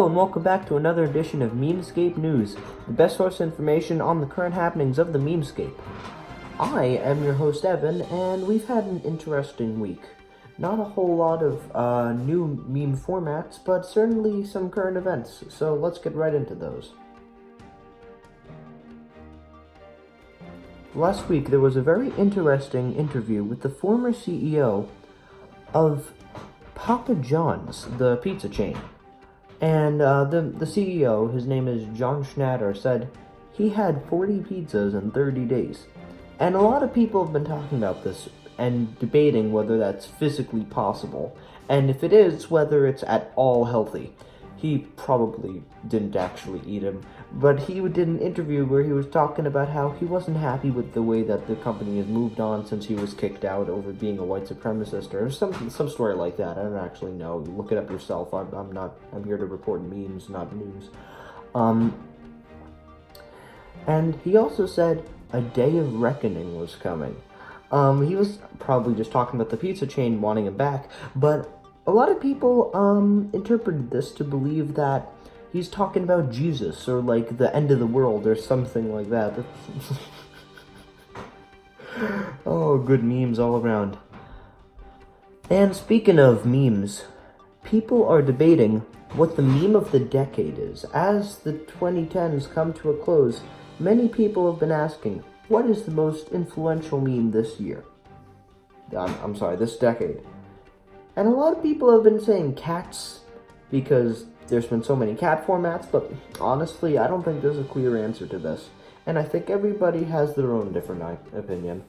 and welcome back to another edition of Memescape News, the best source of information on the current happenings of the Memescape. I am your host Evan, and we've had an interesting week. Not a whole lot of new meme formats, but certainly some current events, so let's get right into those. Last week there was a very interesting interview with the former CEO of Papa John's, the pizza chain. And the CEO, his name is John Schnatter, said he had 40 pizzas in 30 days. And a lot of people have been talking about this and debating whether that's physically possible, and if it is, whether it's at all healthy. He probably didn't actually eat them, but he did an interview where he was talking about how he wasn't happy with the way that the company has moved on since he was kicked out over being a white supremacist, or some story like that. I don't actually know. Look it up yourself. I'm here to report memes, not news. And he also said a day of reckoning was coming. He was probably just talking about the pizza chain wanting him back, but a lot of people interpreted this to believe that he's talking about Jesus or like the end of the world or something like that. Oh, good memes all around. And speaking of memes, people are debating what the meme of the decade is. As the 2010s come to a close, many people have been asking, what is the most influential meme this year? This decade. And a lot of people have been saying cats, because there's been so many cat formats, but honestly, I don't think there's a clear answer to this. And I think everybody has their own different opinion.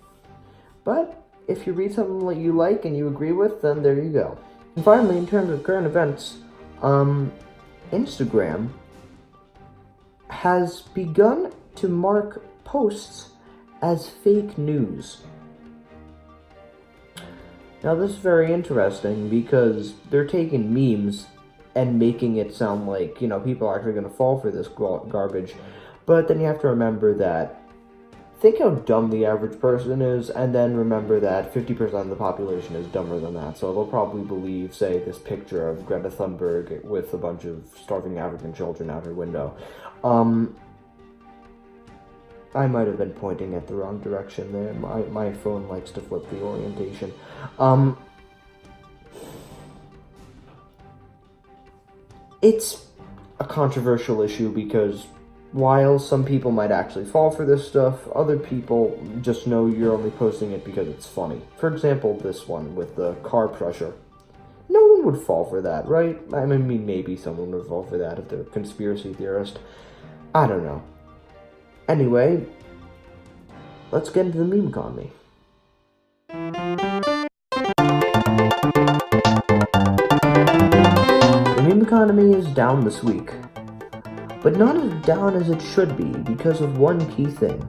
But if you read something that you like and you agree with, then there you go. And finally, in terms of current events, Instagram has begun to mark posts as fake news. Now this is very interesting because they're taking memes and making it sound like, people are actually going to fall for this garbage. But then you have to remember that, think how dumb the average person is, and then remember that 50% of the population is dumber than that. So they'll probably believe, say, this picture of Greta Thunberg with a bunch of starving African children out her window. I might have been pointing at the wrong direction there. My phone likes to flip the orientation. It's a controversial issue because while some people might actually fall for this stuff, other people just know you're only posting it because it's funny. For example, this one with the car pressure. No one would fall for that, right? I mean, maybe someone would fall for that if they're a conspiracy theorist. I don't know. Anyway, let's get into the meme economy. The meme economy is down this week, but not as down as it should be because of one key thing.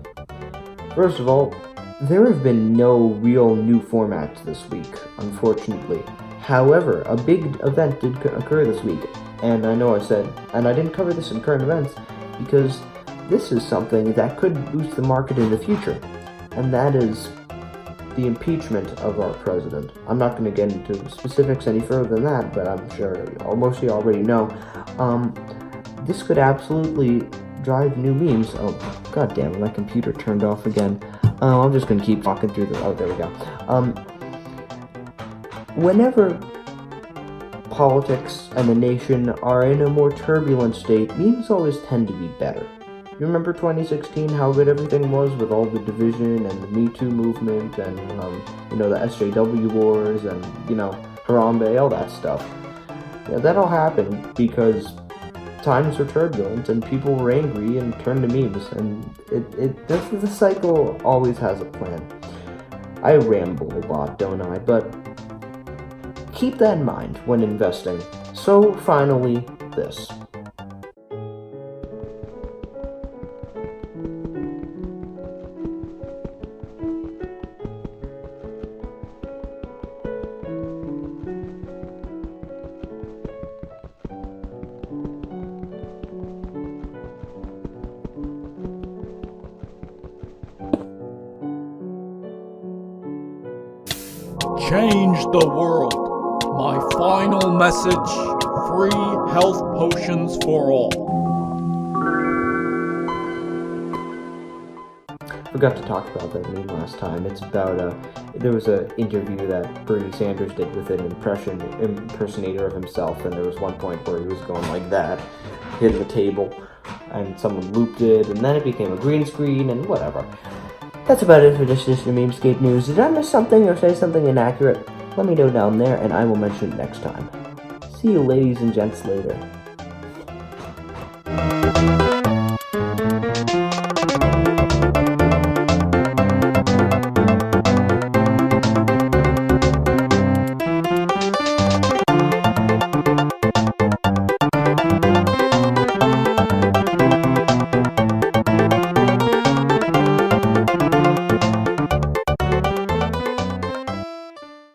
First of all, there have been no real new formats this week, unfortunately. However, a big event did occur this week, and I didn't cover this in current events because this is something that could boost the market in the future, and that is the impeachment of our president. I'm not going to get into specifics any further than that, but I'm sure most of you already know. This could absolutely drive new memes. Oh, god damn it, my computer turned off again. I'm just going to keep talking through the... Oh, there we go. Whenever politics and the nation are in a more turbulent state, memes always tend to be better. You remember 2016, how good everything was with all the division and the Me Too movement and, the SJW wars and, Harambe, all that stuff. Yeah, that all happened because times were turbulent and people were angry and turned to memes, and the cycle always has a plan. I ramble a lot, don't I? But keep that in mind when investing. So finally, this. Change the world. My final message: free health potions for all. Forgot to talk about that meme last time. It's about there was an interview that Bernie Sanders did with an impersonator of himself, and there was one point where he was going like that, hitting the table, and someone looped it, and then it became a green screen, and whatever. That's about it for this edition of Memescape News. Did I miss something or say something inaccurate? Let me know down there, and I will mention it next time. See you ladies and gents later.